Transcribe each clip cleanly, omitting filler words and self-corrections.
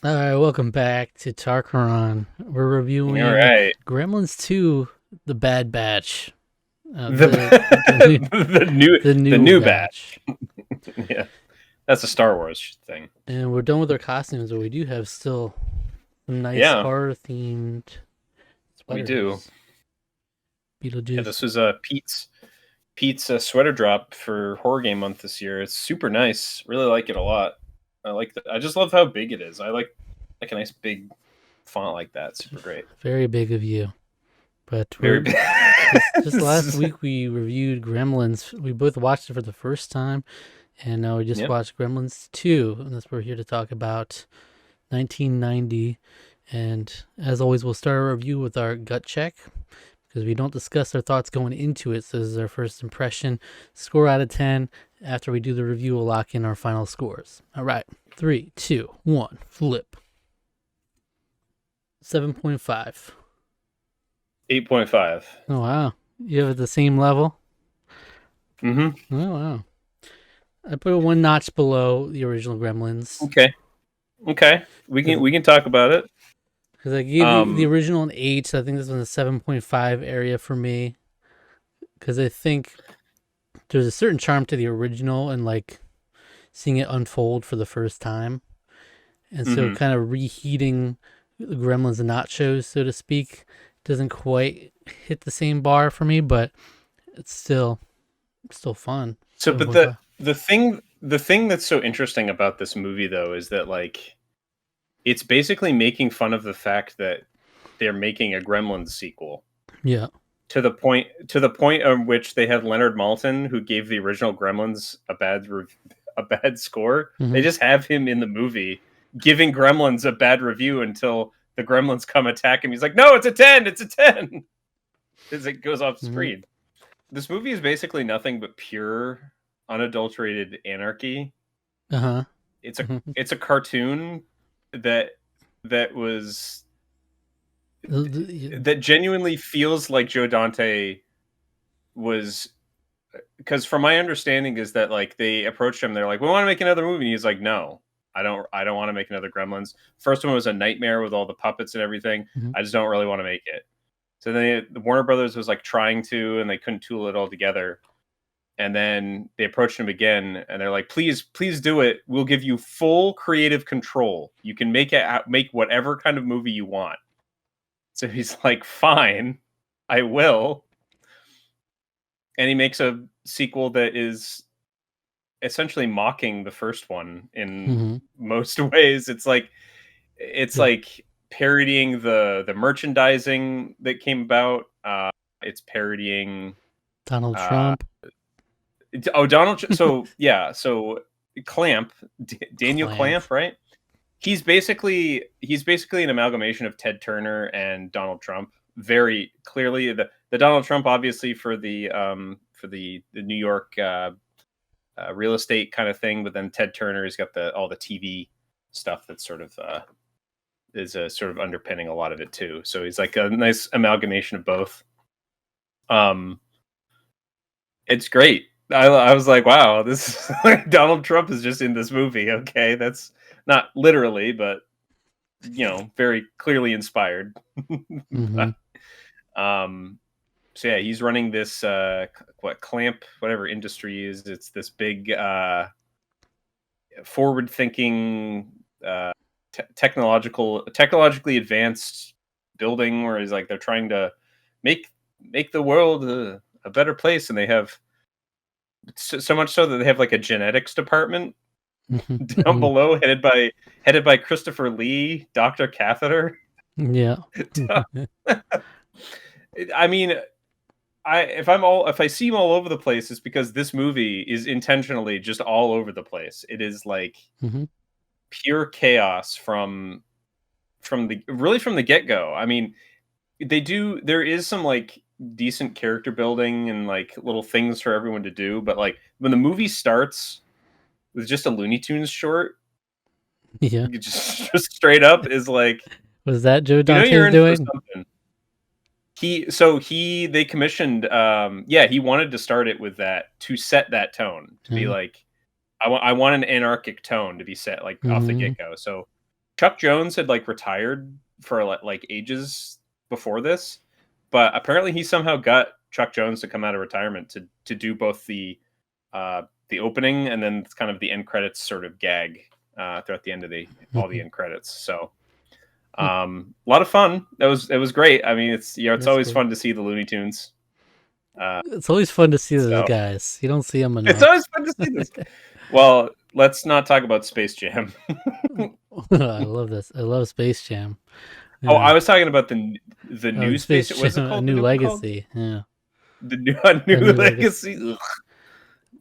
All right, welcome back to Tarqaron. We're All reviewing right. Gremlins 2, The Bad Batch. The the new The the new new bat. batch. Yeah. That's a Star Wars thing. And we're done with our costumes, but we do have still some nice Yeah, horror themed we do. sweaters. Yeah, Beetlejuice. this was Pete's sweater drop for horror game month this year. It's super nice. Really like it a lot. I just love how big it is. I like a nice big font like that. Super great. Very big of you. But Very we're big. just last week we reviewed Gremlins. We both watched it for the first time, and now we just Yep. watched Gremlins 2, and that's what we're here to talk about. 1990. And as always, we'll start our review with our gut check because we don't discuss our thoughts going into it. So this is our first impression. Score out of 10. After we do the review, we'll lock in our final scores. All right. 3, 2, 1, flip. 7.5. 8.5. Oh, wow. You have it the same level? Mm-hmm. Oh, wow. I put it one notch below the original Gremlins Okay. Okay. We can because we can talk about it. I gave the Um original an 8. So I think this was a 7.5 area for me because I think there's a certain charm to the original and like seeing it unfold for the first time. And so mhm. kind of reheating the Gremlins and nachos, so to speak, doesn't quite hit the same bar for me, but it's still fun. So, but 7.5. the thing that's so interesting about this movie though is that like it's basically making fun of the fact that they're making a Gremlins sequel Yeah. to the point of which they have Leonard Maltin, who gave the original Gremlins a bad score. They Hmm. just have him in the movie giving Gremlins a bad review until the Gremlins come attack him. He's like, "No, it's a 10. It's a 10." As it goes off Hmm. screen. This movie is basically nothing but pure unadulterated anarchy. Uh huh. It's a Hmm. it's a cartoon that that was that genuinely feels like Joe Dante was, because from my understanding is that like they approached him, they're like, "We want to make another movie," and he's like, "No, I don't want to make another Gremlins. First one was a nightmare with all the puppets and everything. I just don't really want to make it." So then the Warner Brothers was like trying to, and they couldn't tool it all together. And then they approached him again, and they're like, please do it. We'll give you full creative control. You can make whatever kind of movie you want. So he's like, fine, I will. And he makes a sequel that is essentially mocking the first one in Hmm. most ways. It's Yeah. like parodying the merchandising that came about. It's parodying Donald uh, Trump. Oh, So yeah, so Clamp, Daniel Clamp. Clamp, right? He's basically an amalgamation of Ted Turner and Donald Trump. Very clearly, the Donald Trump obviously for the New York real estate kind of thing, but then Ted Turner has got the all the TV stuff that's sort of is sort of underpinning a lot of it too. So he's like a nice amalgamation of both. Um, It's great. I was like, wow, this Donald Trump is just in this movie. Okay, that's not literally, but very clearly inspired. Hmm. um, so yeah, he's running this what Clamp whatever industry is. It's this big forward-thinking, technologically advanced building where he's like they're trying to make make the world a better place, and they have so much so that they have like a genetics department down Hmm. below, headed by Christopher Lee, Doctor Catheter. Yeah. I mean, if I see him all over the place, it's because this movie is intentionally just all over the place. It is like Hmm. pure chaos from the get go. I mean, there is some like decent character building and like little things for everyone to do, but like when the movie starts with just a Looney Tunes short, Yeah. you just straight up is like, Was that Joe you're Dante's in for doing? something. They commissioned, yeah, he wanted to start it with that, to set that tone, to be Yeah. like, I want an anarchic tone to be set like off the Hmm. get go. So Chuck Jones had like retired for like ages before this, but apparently he somehow got Chuck Jones to come out of retirement to do both the opening and then kind of the end credits sort of gag throughout the end of all the end credits. So a lot of fun. It was great. I mean, it's it's That's always cool. fun to see the Looney Tunes. It's always fun to see those So guys. You don't see them it's enough. always fun to see this. Well, let's not talk about Space Jam. I love this. I love Space Jam. Oh, Yeah. I was talking about the new Space Space. What's it Jam: A called? The New new one called Legacy. Yeah, the new A new New Legacy. Legacy. Ugh.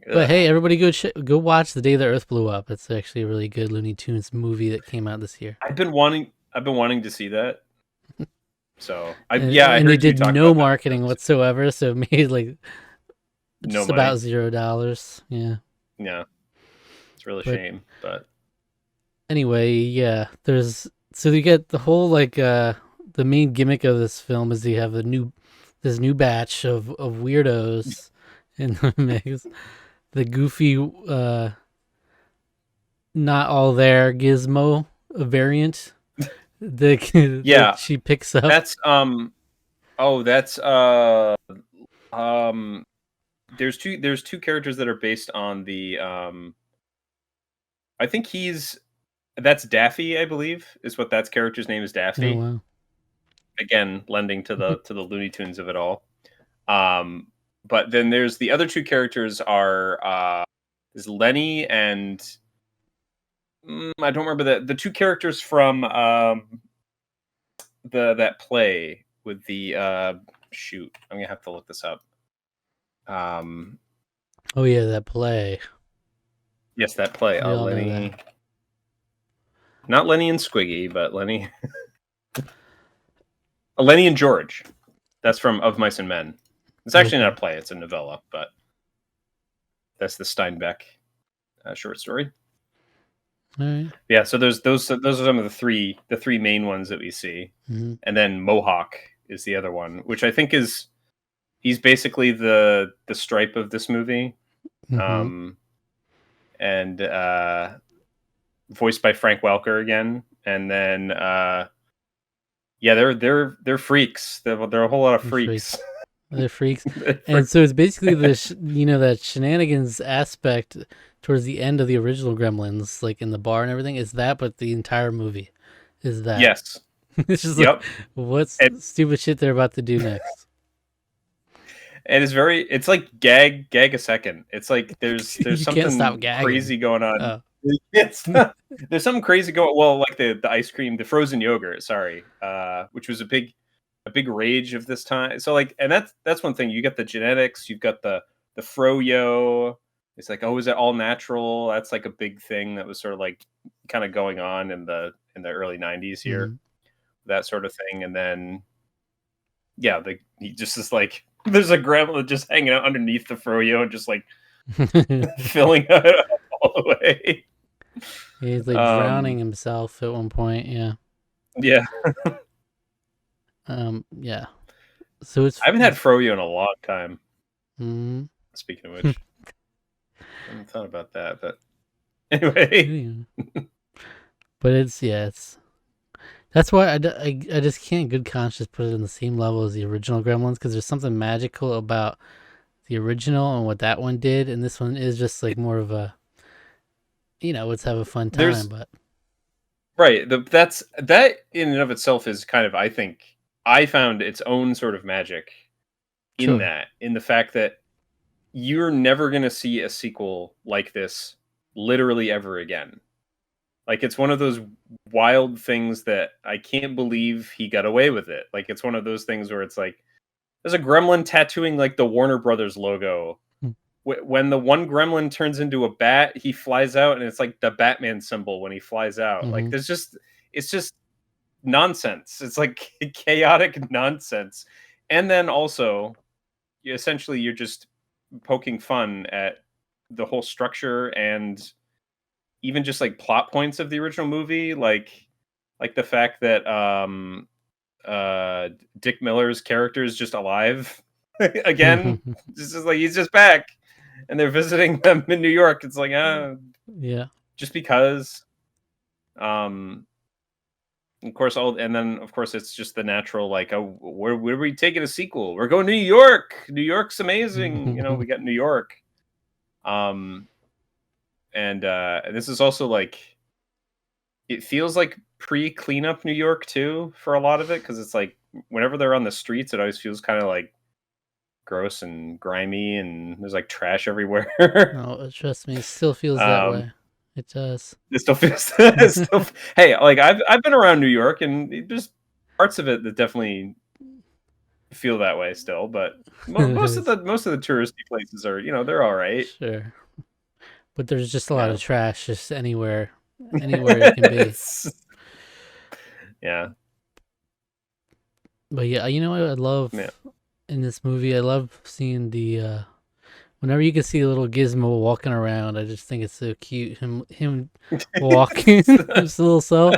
But Ugh. hey, everybody, go watch The Day the Earth Blew Up. It's actually a really good Looney Tunes movie that came out this year. I've been wanting to see that. So I And yeah, I they heard you did talk no about that. marketing whatsoever, so it made like No just about money. $0. Yeah. Yeah, it's a real But shame. But anyway, yeah, there's so you get the whole the main gimmick of this film is you have this new batch of weirdos in the mix. The goofy not all there gizmo variant that yeah, she picks up. that's oh that's um there's two characters that are based on the I think that's Daffy, I believe, is what that's character's name is Oh Daffy. wow. Again, lending to the Looney Tunes of it all. Um, but then there's the other two characters are is Lenny and I don't remember the two characters from that play with the shoot. I'm gonna have to look this up. Um, Oh yeah, that play. yes, that play. We all know Lenny, that. not Lenny and Squiggy, but Lenny, Lenny and George. That's from Of Mice and Men. It's actually not Okay. a play; it's a novella, but that's the Steinbeck short story. All right. Yeah, so those are some of the three main ones that we see, Mm-hmm. and then Mohawk is the other one, which I think is he's basically the Stripe of this movie, Mm-hmm. um, and voiced by Frank Welker again, and then yeah, they're freaks. They're a whole lot of They're freaks. freaks. They're freaks. And so it's basically that shenanigans aspect towards the end of the original Gremlins, like in the bar and everything, is that, but the entire movie is that. Yes. It's just like, Yep. what's And, stupid shit they're about to do next? it's like gag a second. It's like there's You can't stop something gagging. crazy going on. Oh. It's there's something crazy going. Well, like the ice cream, the frozen yogurt. Sorry, which was a big rage of this time. So like, and that's one thing. You got the genetics. You've got the froyo. It's like, oh, is it all natural? That's like a big thing that was sort of like kind of going on in the early '90s here. Mhm. That sort of thing, and then yeah, he just is like there's a gremlin just hanging out underneath the froyo and just like filling it up all the way. He's like drowning Um, himself at one point. Yeah. yeah, Yeah. So I haven't had froyo in a long time. mm, Speaking of which, I haven't thought about that, but anyway, but it's that's why I just can't in good conscience put it in the same level as the original Gremlins, because there's something magical about the original and what that one did, and this one is just like more of a, let's have a fun time. there's But right. That in and of itself is kind of, I think, I found its own sort of magic sure. in the fact that you're never going to see a sequel like this literally ever again. Like it's one of those wild things that I can't believe he got away with it. Like it's one of those things where it's like there's a gremlin tattooing like the Warner Brothers logo. When the one gremlin turns into a bat, he flies out, and it's like the Batman symbol when he flies out. Like Mm-hmm. it's just nonsense. It's like chaotic nonsense. And then also, essentially, you're just poking fun at the whole structure and even just like plot points of the original movie, like the fact that Dick Miller's character is just alive again. This is like he's just back, and they're visiting them in New York. It's like yeah. just because. Um, of course, and then of course it's just the natural like, oh, where are we taking a sequel? We're going to New York. New York's amazing. We got New York. Um, and this is also like it feels like pre-cleanup New York too for a lot of it because it's like whenever they're on the streets, it always feels kind of like gross and grimy, and there's like trash everywhere. No, trust me, it still feels that um, way. It does. it still feels. Hey, like I've been around New York, and there's parts of it that definitely feel that way still, but most of the touristy places are, they're all right. Sure. But there's just a lot Yeah. of trash just anywhere it can be. Yeah. But yeah, you know what I Yeah. love in this movie? I love seeing the whenever you can see a little Gizmo walking around, I just think it's so cute. Him walking his little self.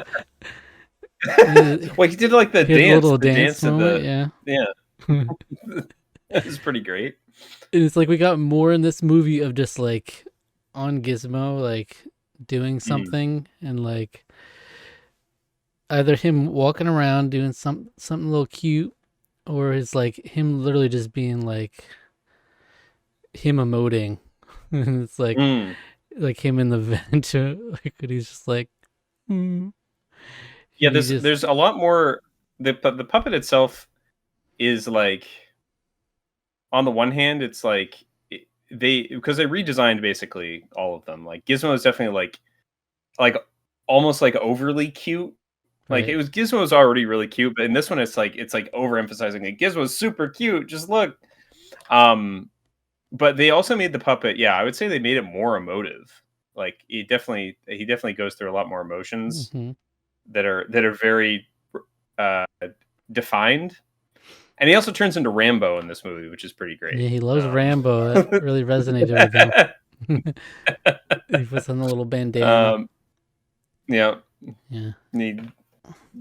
He Well, he did like the had a dance, little the dance dance of moment, the yeah. yeah. And That was pretty great. it's like we got more in this movie of just like on Gizmo, like doing Mm. something, and like either him walking around doing something a little cute, or it's like him literally just being like him emoting. And it's Mm. like him in the vent, like when he's just like, mm. Yeah, He there's just there's a lot more. The puppet itself is like, on the one hand, it's like they, because they redesigned basically all of them. Like Gizmo is definitely like almost like overly cute. Like right. Gizmo was already really cute, but in this one it's like overemphasizing it. Gizmo's super cute. Just look. Um, but they also made the puppet. Yeah, I would say they made it more emotive. Like he definitely goes through a lot more emotions Hmm. that are very uh, defined. And he also turns into Rambo in this movie, which is pretty great. Yeah, he loves Rambo. That really resonated with him. He puts on the little bandana. um, yeah, Yeah. he he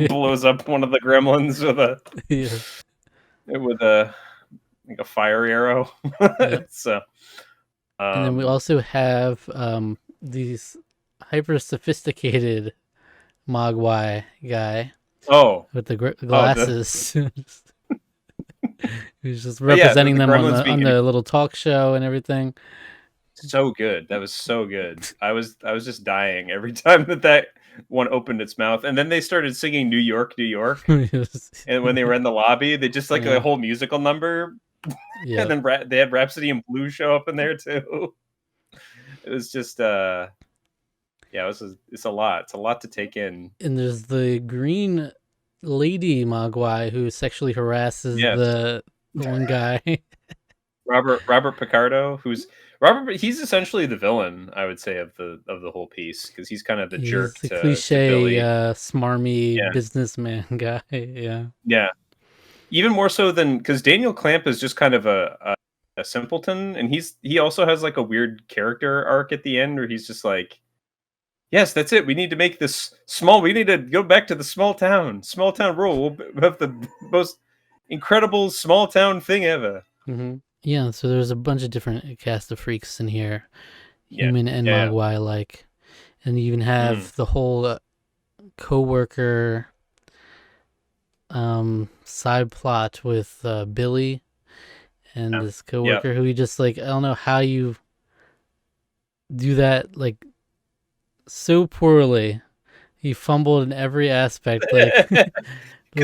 blows up one of the gremlins Yeah. with a like a fire arrow. Yep. So, And then we um, also have these hyper sophisticated Mogwai guy oh, with the oh, glasses. Who's just yeah, the, representing the them gremlins being on the little talk show and everything. so good. That was so good. I was just dying every time that one opened its mouth, and then they started singing "New York, New York," and when they were in the lobby, they just like a Yeah. whole musical number, and Yep. then they had Rhapsody in Blue show up in there too. It was just yeah, it's a lot. It's a lot to take in. And there's the green lady Mogwai who sexually harasses Yes. the one guy. Robert Picardo, who's Robert. He's essentially the villain, I would say, of the whole piece, because he's kind of the He's jerk the to cliche Billy. smarmy Yeah, businessman guy. Yeah. yeah. Even more so than, because Daniel Clamp is just kind of a simpleton, and he also has like a weird character arc at the end where he's just like, yes, that's it. We need to make this small. We need to go back to the small town rule. We'll have the most incredible small town thing ever. Yeah, so there's a bunch of different cast of freaks in here, Yeah, human and yeah, Mogwai like, and you even yeah. Mm, have the whole co-worker side plot with Billy and yeah, this yeah. co-worker who you just like, I don't know how you do that like so poorly. He fumbled in every aspect, like Because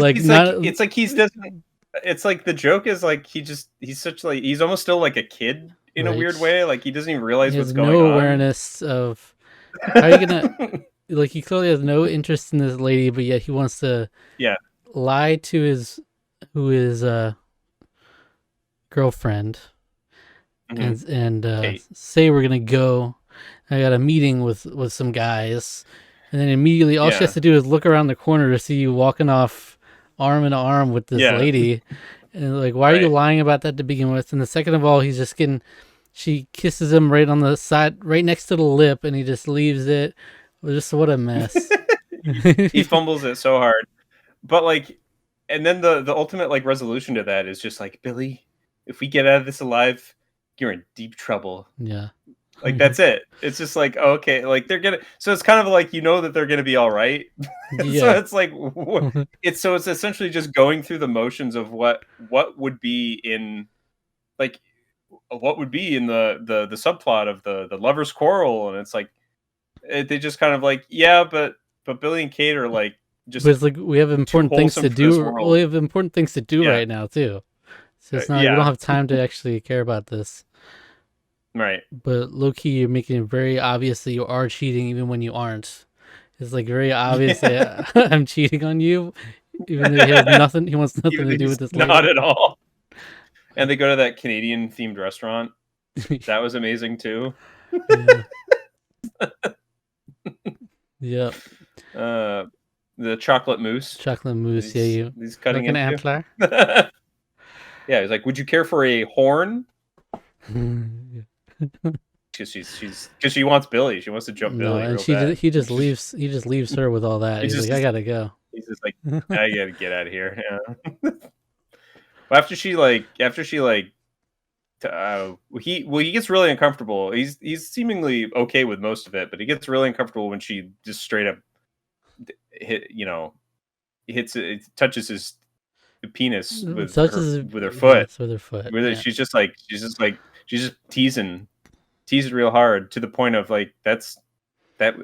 like he's like, not it's like he's doesn't. It's like the joke is like he's such like he's almost still like a kid in a weird right. way. Like he doesn't even He realize what's has going no on. awareness of how are you gonna like. He clearly has no interest in this lady, but yet he wants to Yeah. lie to his who is girlfriend Hmm. and Kate. say we're gonna go. I got a meeting with some guys, and then immediately all she has Yeah. to do is look around the corner to see you walking off arm in arm with this Yeah. lady, and like, why are you Right. lying about that to begin with? And the second of all, he's just getting. She kisses him right on the side, right next to the lip, and he just leaves it. Just what a mess. He fumbles it so hard, but like, and then the ultimate like resolution to that is just like, Billy, if we get out of this alive, you're in deep trouble. Yeah. Like that's it. It's just like okay, like they're gonna. So it's kind of like that they're gonna be all right. So Yeah. it's like it's essentially just going through the motions of what would be in like what would be in the subplot of the lovers quarrel, and it's like they just kind of like yeah, but Billy and Kate are like But just it's like we have too important things wholesome to for this do. world. We have important things to do Yeah, right now too. So it's not we don't yeah, have time to actually care about this. right. But low key, you're making it very obvious that you are cheating even when you aren't. It's like very obvious Yeah. that I'm cheating on you, even though he has nothing. He wants nothing Even to though do he's with this not lady. at all. And they go to that Canadian themed restaurant. That was amazing too. Yeah. Yeah. Uh, the chocolate mousse Chocolate that mousse. Yeah, you he's cutting like an into. antler. Yeah, he's like, "Would you care for a horn?" No, Because she wants Billy. She wants to jump Billy and real bad. he just leaves. He just leaves her with all that. He's He's like, I just gotta go. he's just like, I gotta get out of here. Yeah. Well, after she he gets really uncomfortable. He's seemingly okay with most of it, but he gets really uncomfortable when she just straight up hit it touches his penis Touches with her foot. yes with her foot. With it, Yeah. she's just teasing real hard to the point of like that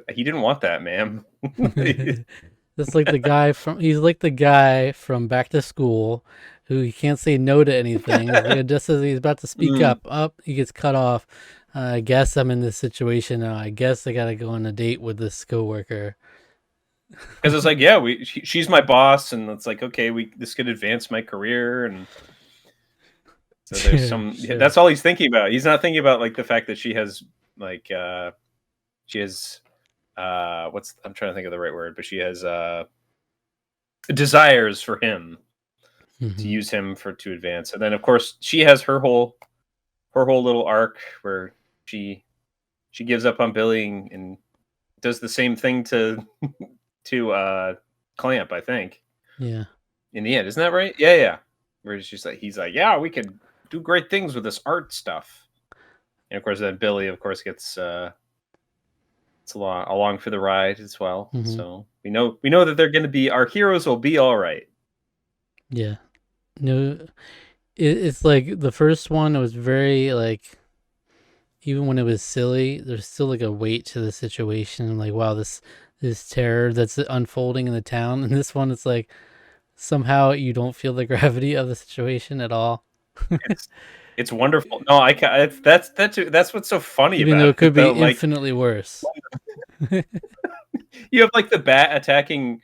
he didn't want that, ma'am. That's like the guy from. He's like the guy from Back to School, who he can't say no to anything. It's like just as he's about to speak Mm. up, he gets cut off. I guess I'm in this situation now. I guess I gotta go on a date with this coworker. Because it's like, yeah, she's my boss, and it's like, okay, this could advance my career, and so there's Sure, some. Yeah, sure. that's all he's thinking about. He's not thinking about like the fact that she has like she has what's I'm trying to think of the right word, but she has desires for him to Hmm. use him to advance, and then of course she has her whole little arc where she she gives up on Billy and does the same thing to Clamp, I think. Yeah. In the end, isn't that right? Yeah, yeah. Where he's like, yeah, we could do great things with this art stuff. And of course, then Billy, of course, gets it's along for the ride as well. Hmm. So we know that they're going to be our heroes will be all right. Yeah. No, it's like the first one. It was very like even when it was silly, there's still like a weight to the situation. Like wow, this terror that's unfolding in the town, and this one, it's like somehow you don't feel the gravity of the situation at all, It's it's wonderful. No, I ca that's what's so funny even though about it could it be though. Like infinitely worse. you have like the bat attacking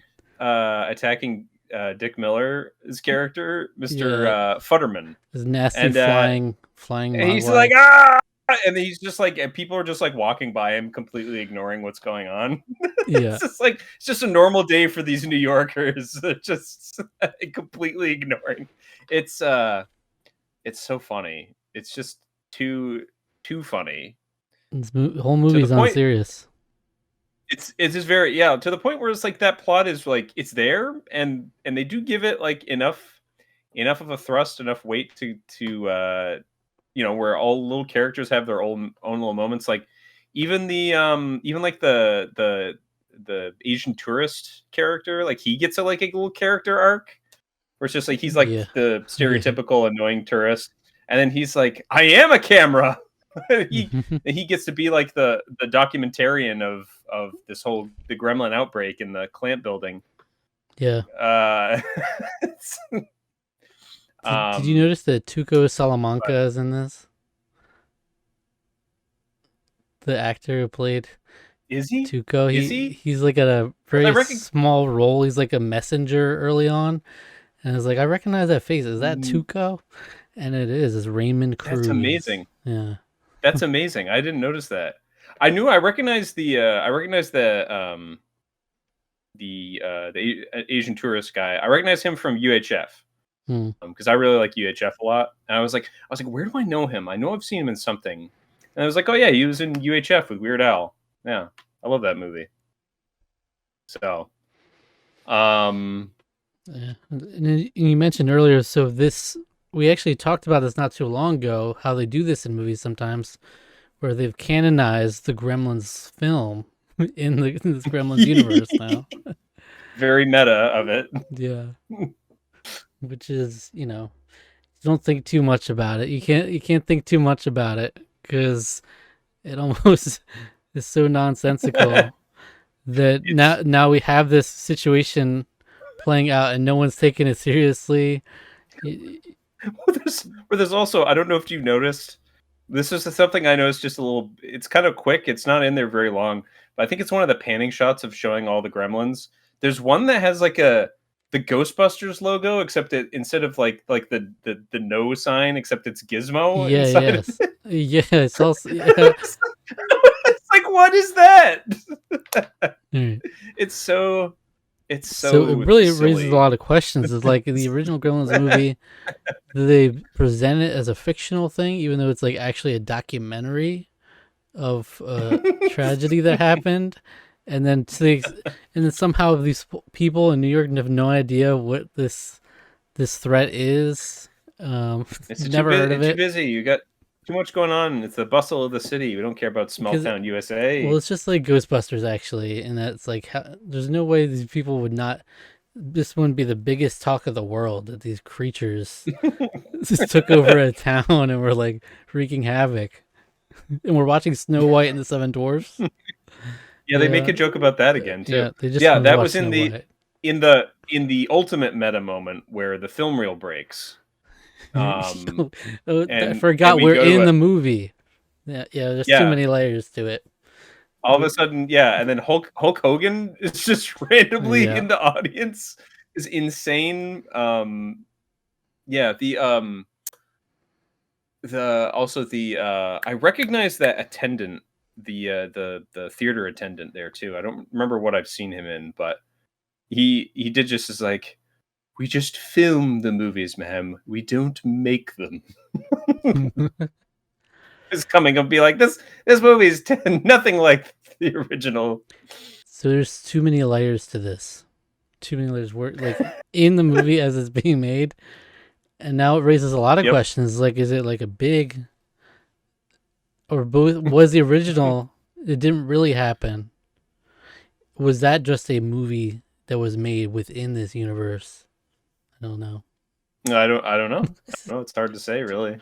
Dick Miller's character, Mr. Yeah, Futterman. this nasty And flying and he's mogwai. like, ah, and he's just like, and people are just like walking by him, completely ignoring what's going on. Yeah, It's just a normal day for these New Yorkers. They're just completely ignoring. It's it's so funny. It's just too funny whole to the movie's point. unserious. It's just very to the point where it's like that plot is like it's there and they do give it like enough of a thrust, enough weight to where all little characters have their own little moments. Like even like the Asian tourist character, like he gets a little character arc where it's just like he's like Yeah, the yeah. stereotypical annoying tourist, and then he's like, I am a camera. he he gets to be like the documentarian of the Gremlin outbreak in the Clamp building. Yeah. Uh, Did you um, notice that Tuco Salamanca is in this? The actor who played is he? Tuco. Is He he? he's like at a I very reckon. small role. He's like a messenger early on, and I was like, I recognize that face. Is that Tuco? And it is. It's Raymond That's Cruz. amazing. Yeah. That's amazing. I didn't notice that. I recognized the Asian tourist guy. I recognize him from UHF Hmm. because I really like UHF a lot. And I was like, where do I know him? I know I've seen him in something. And I was like, oh yeah, he was in UHF with Weird Al. Yeah, I love that movie. So, um, Yeah. And you mentioned earlier, so this we actually talked about this not too long ago. How they do this in movies sometimes, where they've canonized the Gremlins film in this Gremlins universe now. Very meta of it. Yeah, which is, don't think too much about it. You can't think too much about it because it almost is so nonsensical that now we have this situation playing out and no one's taking it seriously. There's also, I don't know if you've noticed, this is something I noticed just a little. It's kind of quick. It's not in there very long, but I think it's one of the panning shots of showing all the Gremlins. There's one that has like the Ghostbusters logo, except it instead of like the no sign, except it's Gizmo Yeah, inside of yes. it. Yeah, it's also It's like, what is that? Right. It's so So it really raises a silly. lot of questions. It's like the original Gremlins movie, they present it as a fictional thing, even though it's like actually a documentary of a tragedy that happened, and then and then somehow these people in New York have no idea what this threat is. It's Never heard of too it busy. You got too much going on. It's the bustle of the city. We don't care about small because town well, USA. it's just like Ghostbusters actually, and that's like there's no way these people would not. This wouldn't be the biggest talk of the world that these creatures just took over a town and were like wreaking havoc. And we're watching Snow White and the Seven Dwarfs. Yeah, they make Yeah, a joke about that again too. yeah. They just Yeah, wanted to that watch was Snow White. in the ultimate meta moment where the film reel breaks. Oh, I And forgot we we're go to in a the movie. Yeah, yeah. There's too yeah, many layers to it. all of a sudden, yeah, and then Hulk Hogan is just randomly Yeah. in the audience. Is insane. Yeah, the also the I recognize that attendant, the theater attendant there too. I don't remember what I've seen him in, but he did just as like, we just film the movies, ma'am. We don't make them. Is coming and be like, this movie is nothing like the original. So there's too many layers to this. Too many layers. Work like in the movie as it's being made, and now it raises a lot of Yep. questions. Like, is it like a big or both? Was the original? It didn't really happen. Was that just a movie that was made within this universe? I don't know. No, I don't know. I don't know. It's hard to say, really.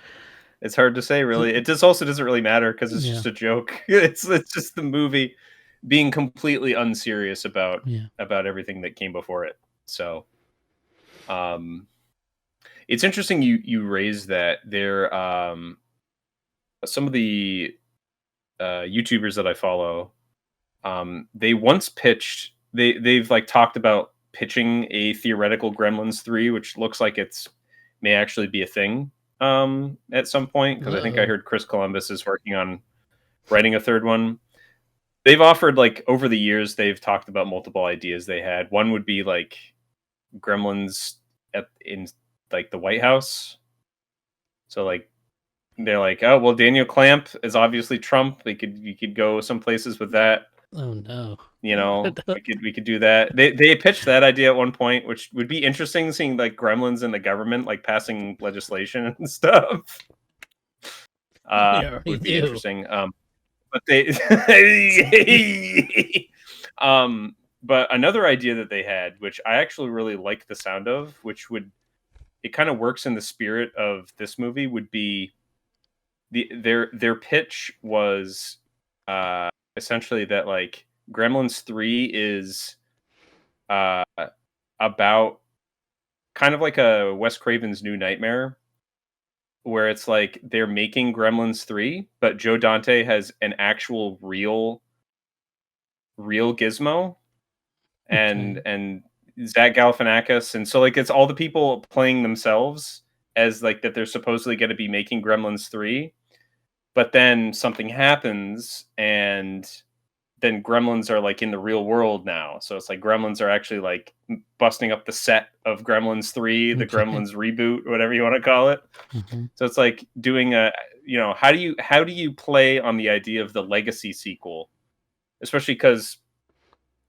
It's hard to say, really. It just also doesn't really matter because it's Yeah, just a joke. It's just the movie being completely unserious yeah. about everything that came before it. So, um, it's interesting you raised that there. Some of the YouTubers that I follow, they once pitched. They've like talked about pitching a theoretical Gremlins 3, which looks like it's may actually be a thing at some point, because I think I Uh-oh. heard Chris Columbus is working on writing a third one. They've offered, like, over the years, they've talked about multiple ideas they had. One would be like Gremlins in like the White House. So like they're like, oh well, Daniel Clamp is obviously Trump. You could go some places with that. Oh no. You know, we could do that. They pitched that idea at one point, which would be interesting, seeing like Gremlins in the government like passing legislation and stuff. We already Would be do. interesting. But they but another idea that they had, which I actually really like the sound of, which would it kind of works in the spirit of this movie, would be their pitch was essentially that like Gremlins 3 is uh about kind of like a Wes Craven's New Nightmare, where it's like they're making Gremlins 3, but Joe Dante has an actual real Gizmo, Okay. and Zach Galifianakis, and so like it's all the people playing themselves as like that they're supposedly going to be making Gremlins 3, but then something happens, and then Gremlins are like in the real world now. So it's like Gremlins are actually like busting up the set of Gremlins 3, the Okay. Gremlins reboot, whatever you want to call it. Mm-hmm. So it's like doing a, how do you play on the idea of the legacy sequel, especially because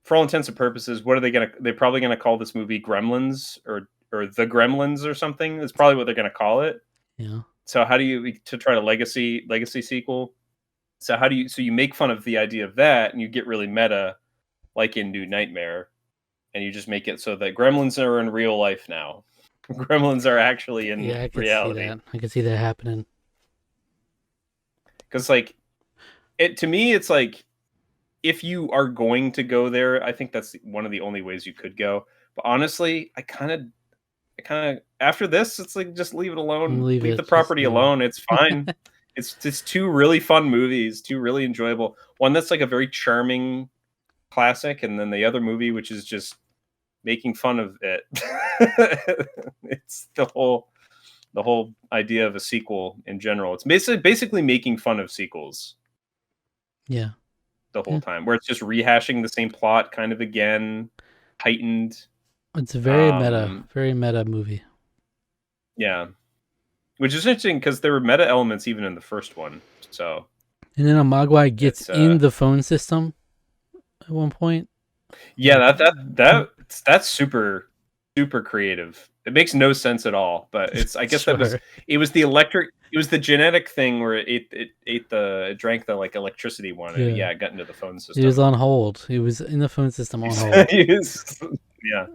for all intents and purposes, what are they gonna? They're probably gonna call this movie Gremlins, or the Gremlins or something. That's probably what they're gonna call it. Yeah. So how do you to try to legacy sequel? So how do you? So you make fun of the idea of that, and you get really meta, like in New Nightmare, and you just make it so that Gremlins are in real life now. Gremlins are actually in Yeah, I could see reality. that. I could see that happening. Because like it to me, it's like if you are going to go there, I think that's one of the only ways you could go. But honestly, I kind of after this, it's like just leave it alone. Leave Leave the it. Just property leave alone. It's fine. it. It's two really fun movies, two really enjoyable. One that's like a very charming classic, and then the other movie which is just making fun of it. It's the whole idea of a sequel in general. It's basically making fun of sequels Yeah. the whole Yeah. time, where it's just rehashing the same plot kind of again, heightened. It's a Um, very meta movie. yeah, which is interesting because there were meta elements even in the first one. So And then a Mogwai gets it's in the phone system at one point. yeah, that's super creative. It makes no sense at all, but it's I guess that was Sure. it was the electric it was the genetic thing where it drank the like electricity one, and Yeah. yeah, it got into the phone He was system. on hold. He was in the phone system on hold. Yeah,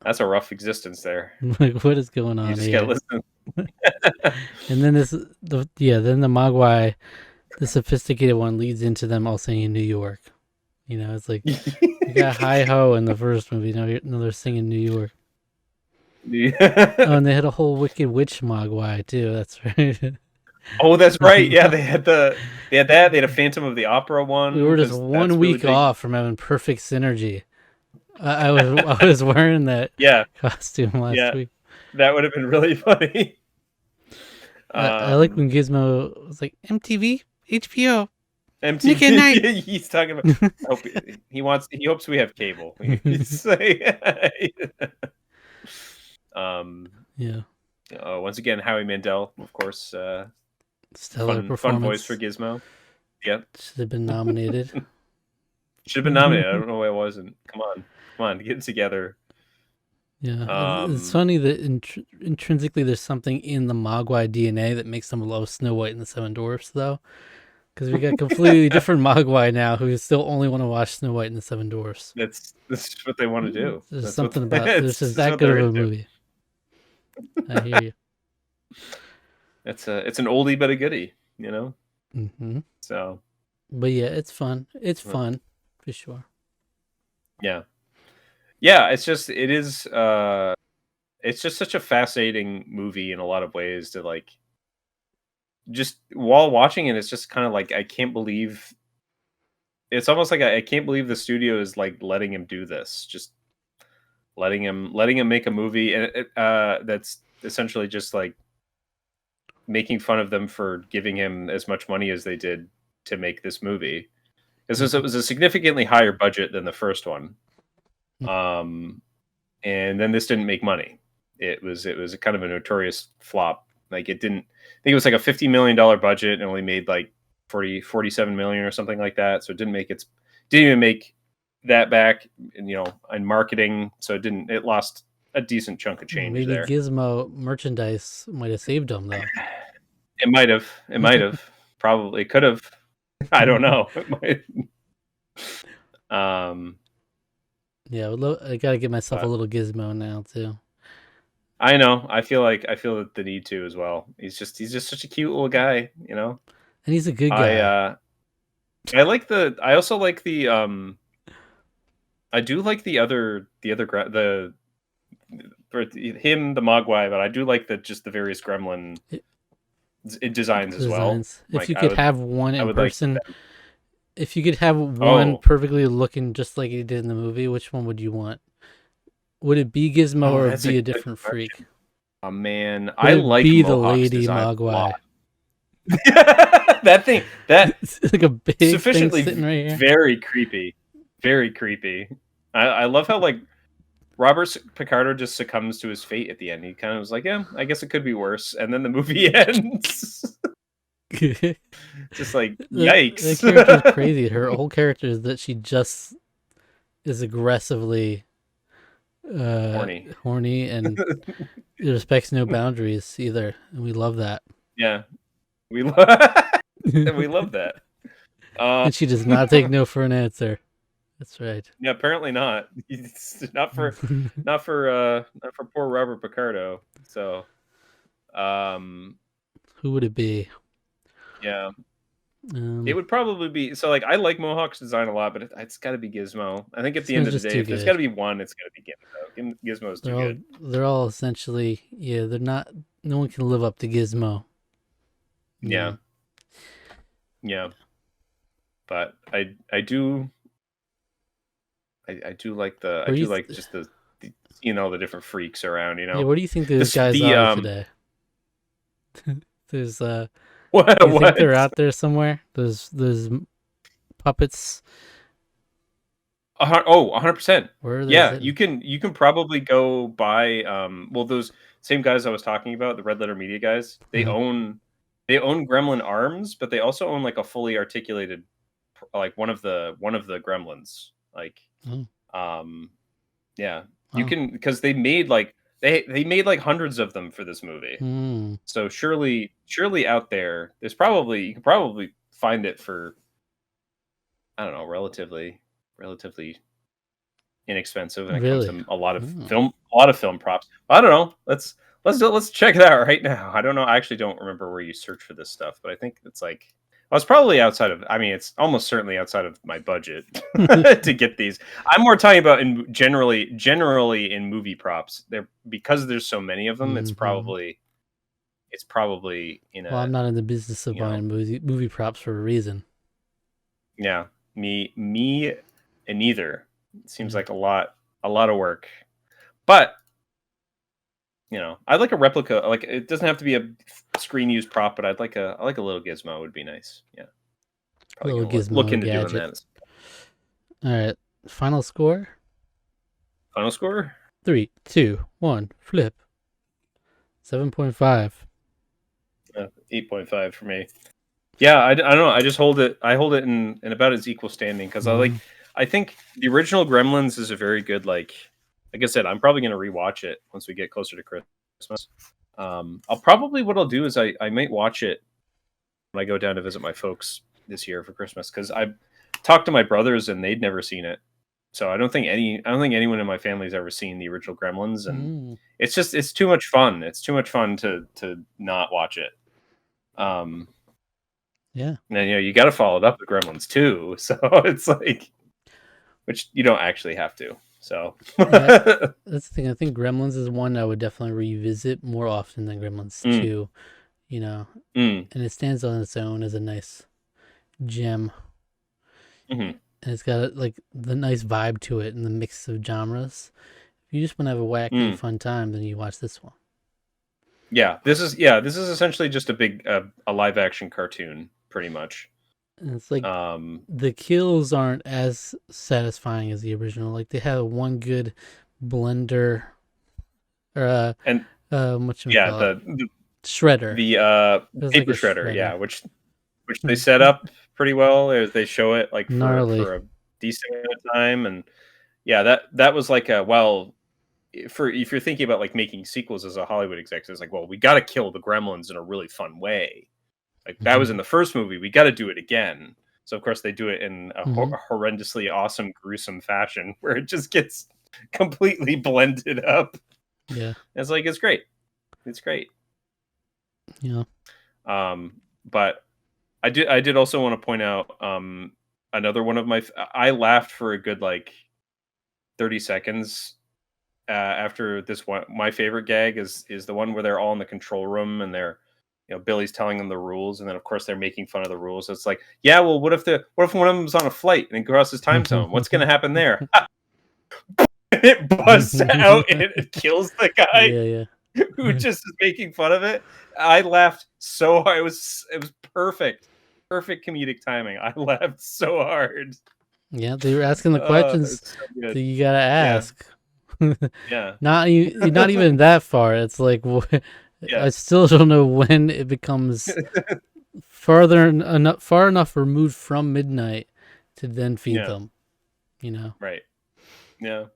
that's a rough existence there. Like, what is going You on just gotta here? listen. And then then the Mogwai, the sophisticated one, leads into them all singing New York. You know, it's like we got Hi Ho in the first movie. Now they're singing New York. Oh, and they had a whole Wicked Witch Mogwai too. That's right. Oh, that's right. Yeah, they had that. They had a Phantom of the Opera We one were just because one that's really week big. off from having perfect synergy. I was wearing that Yeah, costume last yeah, week. that would have been really funny. I like when Gizmo was like MTV, HBO, Nick at Night. MTV. He's talking about. I hope he hopes we have cable. He's like, um. Yeah, Once again, Howie Mandel, of course. stellar Fun voice for performance. Gizmo. Yep. Should have been nominated. Should have been nominated. I don't know why it wasn't. Come on, get it together. Yeah, it's Um. funny that intrinsically there's something in the Mogwai DNA that makes them love Snow White and the Seven Dwarfs, though. Because we got completely different Mogwai now who still only want to watch Snow White and the Seven Dwarfs. That's what they want to do. There's That's what something about this is that's that what good they're of a into. movie. I hear you. It's an oldie but a goodie, you know. Hmm. So But yeah, it's fun. It's fun for sure. yeah, yeah. It's just such a fascinating movie in a lot of ways to like. Just while watching it, it's just kind of like I can't believe. It's almost like I can't believe the studio is like letting him do this. Just letting him make a movie and that's essentially just like making fun of them for giving him as much money as they did to make this movie. Because it was a significantly higher budget than the first one. Um, and then this didn't make money. It was a kind of a notorious flop. Like it didn't. I think it was like a $50 million budget and only made like 47 million or something like that. So it didn't even make that back. And, in marketing. So it lost a decent chunk of change Maybe there. Gizmo merchandise might have saved them though. It might have. It might have. Probably could have. I don't know. It might. Yeah, I gotta get myself a But little Gizmo now too. I know. I feel the need to as well. He's just such a cute little guy. And he's a good I guy. I also like I do like the for him the Mogwai, but I do like the various Gremlin designs as well. Designs. If Like you could have one I in would like person, if you could have one oh perfectly looking just like he did in the movie, which one would you want? Would it be Gizmo or that's a be a good different freak? question. Oh man, Would I it like be the Mohawk's Lady design a Mogwai? lot. That It's like a big thing sufficiently sitting right here. very creepy, very creepy. I love how like Robert Picardo just succumbs to his fate at the end. He kind of was like, yeah, I guess it could be worse, and then the movie ends. Just like That yikes. character is crazy. Her whole character is that she just is aggressively horny and it respects no boundaries either, and we love that. Yeah, we we love that. Uh, And she does not take no for an answer. That's right. yeah, apparently not. It's not for poor Robert Picardo. So, um, Who would it be? yeah, it Um, would probably be. So, like, I like Mohawk's design a lot, but it's got to be Gizmo. I think at the end Gizmo's of the just day, too if there's got good. to be one, it's got to be Gizmo. Gizmo is too They're all good. they're all essentially, yeah. They're not. No one can live up to Gizmo. Yeah, Yeah. yeah. But I Where do do you? like just the seeing all the different freaks around. Yeah. Where do you think those This guys the are today? There's what Do you think they're what out there somewhere? Those puppets. Oh, 100%. Where are they Yeah, sitting? you can probably go buy well those same guys I was talking about, the Red Letter Media guys. Uh-huh. They own Gremlin arms, but they also own like a fully articulated like one of the Gremlins. Like Oh, um yeah, you wow. can because they made like hundreds of them for this movie. Hmm. So surely out there there's probably you can probably find it for I don't know, relatively inexpensive when it comes Really? to a lot of Oh. film props. I don't know. Let's check it out right now. I don't know. I actually don't remember where you search for this stuff, but I think it's like well, it's probably outside of. I mean, it's almost certainly outside of my budget to get these. I'm more talking about in generally in movie props. There because there's so many of them. Hmm. It's probably in Well, a I'm not in the business of you know buying movie props for a reason. yeah me and neither. It seems Yeah. like a lot of work, but I'd like a replica. Like it doesn't have to be a screen used prop, but I like a little gizmo would be nice. Yeah, probably Little gonna look gizmo into doing gadget. that. All right. Final score: Final score 3, 2, 1. Flip. 7.5. 8.5 for me. Yeah, I don't know. I just hold it. I hold it in about its equal standing because Mm-hmm. I think the original Gremlins is a very good like I said. I'm probably gonna rewatch it once we get closer to Christmas. I'll probably what I'll do is I might watch it when I go down to visit my folks this year for Christmas because I talked to my brothers and they'd never seen it. So I don't think anyone in my family's ever seen the original Gremlins, and Mm. it's too much fun. It's too much fun to not watch it. Um, Yeah. and you got to follow it up with Gremlins too. So it's like which you don't actually have to. So Yeah. That's the thing. I think Gremlins is one I would definitely revisit more often than Gremlins mm, 2, you know, mm, and it stands on its own as a nice gem. mhm. And it's got like the nice vibe to it and the mix of genres. If you just want to have a wacky, mm. fun time, then you watch this one. This is essentially just a big a live action cartoon, pretty much. And it's like Um, the kills aren't as satisfying as the original. Like they have one good blender or and what you yeah, call it, shredder. the There's like a paper shredder, shredder. yeah, which they set up pretty well. They show it like Gnarly. for a decent amount of time, and yeah, that was like a well for if you're thinking about like making sequels as a Hollywood executive, it's like well we got to kill the Gremlins in a really fun way. Like that was in Hmm. the first movie, we got to do it again. So of course they do it in a Hmm. horrendously awesome, gruesome fashion where it just gets completely blended up. Yeah. It's like it's great, it's great. Yeah. But I did also want to point out another one of I laughed for a good like 30 seconds after this one. My favorite gag is the one where they're all in the control room and they're Billy's telling them the rules and then of course they're making fun of the rules. It's like, yeah, well what if one of them's on a flight and it crosses time zone? What's going to happen there? It busts out and it kills the guy Yeah. who Yeah. just is making fun of it. I laughed so hard. It was perfect. Perfect comedic timing. I laughed so hard. Yeah. They were asking the questions It's so good. that you gotta Yeah. ask. Yeah. Not even that far. It's like Yeah. I still don't know when it becomes far enough removed from midnight to then feed Yeah. them. You know, Right. Yeah.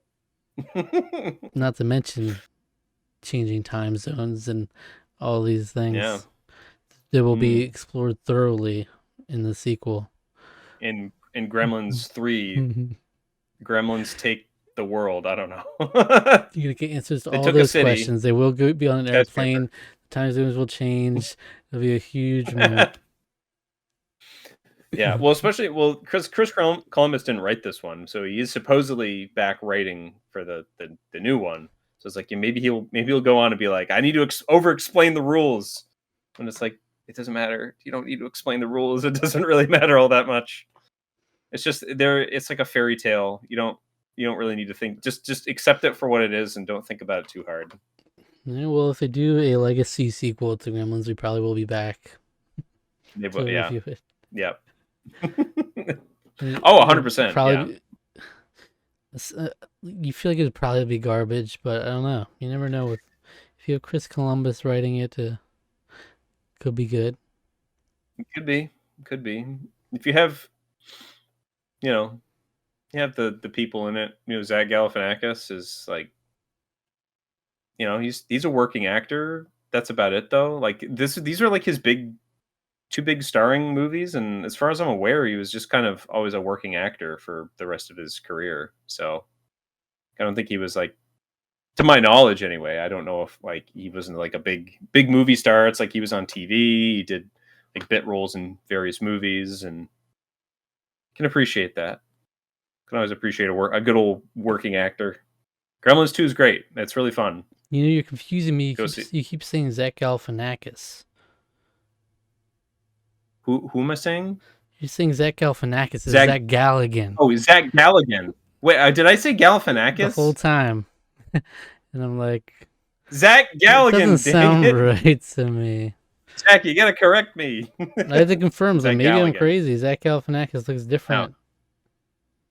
not to mention changing time zones and all these Yeah. things that will be Mm. explored thoroughly in the sequel. in Gremlins 3, Gremlins take the world. I don't know. You're gonna get answers to They all took a those city. questions. They will be on an Skyscraper. airplane. Time zones will change. It'll be a huge moment. Yeah, well, especially Chris Columbus didn't write this one, so he is supposedly back writing for the new one. So it's like, yeah, maybe he'll go on and be like, I need to over explain the rules, and it's like, it doesn't matter. You don't need to explain the rules. It doesn't really matter all that much. It's just there. It's like a fairy tale. You don't really need to think. Just accept it for what it is and don't think about it too hard. Yeah, well, if they do a legacy sequel to Gremlins, we probably will be back to Yeah, review it. yeah. And Oh, it'll 100%. Yeah. probably you feel like it'd probably be garbage, but I don't know. You never know. If you have Chris Columbus writing it, could be good. Could be. Could be. If you have, you know, you have the people in it. Zach Galifianakis is like, he's a working actor. That's about it though. Like these are like his two big starring movies, and as far as I'm aware, he was just kind of always a working actor for the rest of his career. So I don't think he was like, to my knowledge anyway. I don't know if like he wasn't like a big movie star. It's like he was on TV. He did like bit roles in various movies, and can appreciate that. Can always appreciate a good old working actor. Gremlins 2 is great. It's really fun. You know, you're confusing me. Go see. You keep saying Zach Galifianakis. Who am I saying? You're saying Zach Galifianakis is Zach. Zach Galligan Oh, Zach Galligan. Wait, did I say the whole Galifianakis? time, and I'm like, Zach that doesn't Galligan. Dang sound it, right to me. Zach, you gotta correct me. I have to confirm. So Zach maybe I'm Galligan. crazy. Zach Galifianakis looks No, different.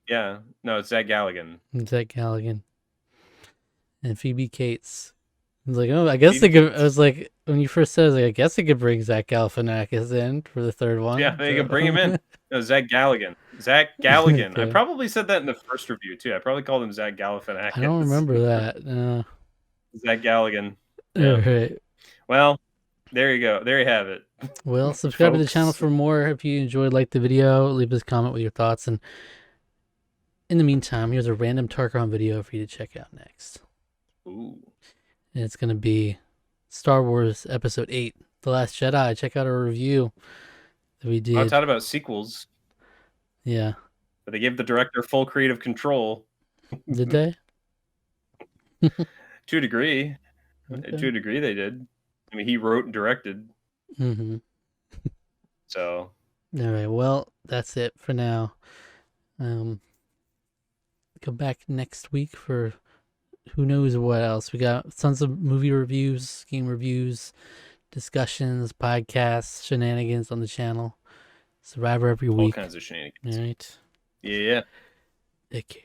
yeah, no, it's Zach Galligan. Zach Galligan and Phoebe Cates. I was like, oh, I guess Phoebe they could. I Cates. was like, when you first said, I was like, I guess they could bring Zach Galifianakis in for the third one. Yeah, they So. can bring him in. No, Zach Galligan. Zach Galligan. I Okay. probably said that in the first review too. I probably called him Zach I don't Galifianakis. remember that. Zach Galligan. All Yeah. right. Well, there you go. There you have it. Well, subscribe to the channel Folks. for more. If you enjoyed, like the video, leave us a comment with your thoughts. And in the meantime, here's a random Tarqaron video for you to check out next. Ooh. And it's going to be Star Wars Episode 8, The Last Jedi. Check out our review that we did. I thought about sequels, Yeah. but they gave the director full creative control. Did they? To a degree. Okay. To a degree, they did. I mean, he wrote and directed. Mm-hmm. So. All right. Well, that's it for now. Come back next week for who knows what else. We got tons of movie reviews, game reviews, discussions, podcasts, shenanigans on the channel. Survivor every week. All kinds of shenanigans. All right. Yeah. Take care.